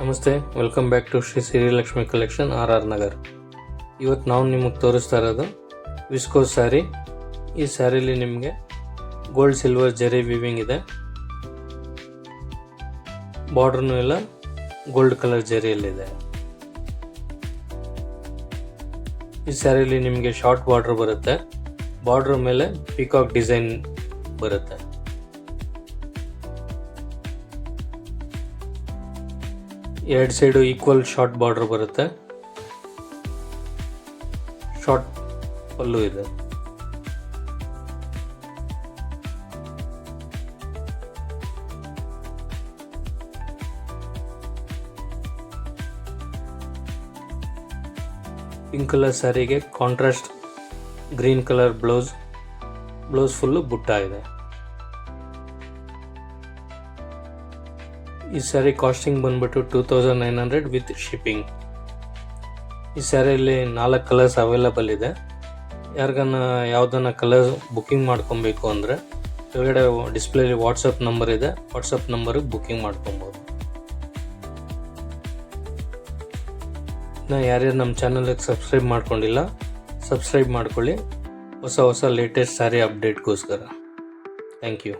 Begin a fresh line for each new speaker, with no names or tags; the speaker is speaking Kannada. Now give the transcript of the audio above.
ನಮಸ್ತೆ, welcome back to Shri Sirilakshmi collection RR Nagar. ಇವತ್ತು ನಾವು ನಿಮಗೆ ತೋರಿಸ್ತಾ ಇರೋದು ವಿಸ್ಕೋಸ್ ಸ್ಯಾರಿ. ಈ ಸ್ಯಾರಿಲಿ ನಿಮಗೆ ಗೋಲ್ಡ್ ಸಿಲ್ವರ್ ಜರಿ ವಿವಿಂಗ್ ಇದೆ. ಬಾರ್ಡರ್ನು ಎಲ್ಲ ಗೋಲ್ಡ್ ಕಲರ್ ಜರಿಯಲ್ಲಿದೆ. ಈ ಸ್ಯಾರಿಲಿ ನಿಮಗೆ ಶಾರ್ಟ್ ಬಾರ್ಡರ್ ಬರುತ್ತೆ. ಬಾರ್ಡರ್ ಮೇಲೆ ಪೀಕಾಕ್ ಡಿಸೈನ್ ಬರುತ್ತೆ. ಎರಡು ಸೈಡು ಈಕ್ವಲ್ ಶಾರ್ಟ್ ಬಾರ್ಡರ್ ಬರುತ್ತೆ. ಶಾರ್ಟ್ ಪಲ್ಲು ಇದೆ. ಪಿಂಕ್ ಕಲರ್ ಸ್ಯಾರಿಗೆ contrast green colour blouse full ಬುಟ್ಟ ಇದೆ. ಈ ಸ್ಯಾರಿ ಕಾಸ್ಟಿಂಗ್ ಬಂದ್ಬಿಟ್ಟು 2900 ವಿತ್ ಶಿಪ್ಪಿಂಗ್. ಈ ಸ್ಯಾರಿಯಲ್ಲಿ 4 ಕಲರ್ಸ್ ಅವೈಲಬಲ್ ಇದೆ. ಯಾರಿಗನ್ನ ಯಾವುದನ್ನ ಕಲರ್ ಬುಕ್ಕಿಂಗ್ ಮಾಡ್ಕೊಬೇಕು ಅಂದರೆ ಕೆಳಗಡೆ ಡಿಸ್ಪ್ಲೇಲಿ ವಾಟ್ಸಪ್ ನಂಬರ್ ಇದೆ. ವಾಟ್ಸಪ್ ನಂಬರಿಗೆ ಬುಕ್ಕಿಂಗ್ ಮಾಡ್ಕೊಬೋದು. ಇನ್ನು ಯಾರ್ಯಾರು ನಮ್ಮ ಚಾನಲ್ಗೆ ಸಬ್ಸ್ಕ್ರೈಬ್ ಮಾಡ್ಕೊಂಡಿಲ್ಲ, ಸಬ್ಸ್ಕ್ರೈಬ್ ಮಾಡ್ಕೊಳ್ಳಿ ಹೊಸ ಲೇಟೆಸ್ಟ್ ಸ್ಯಾರಿ ಅಪ್ಡೇಟ್ಗೋಸ್ಕರ. Thank you.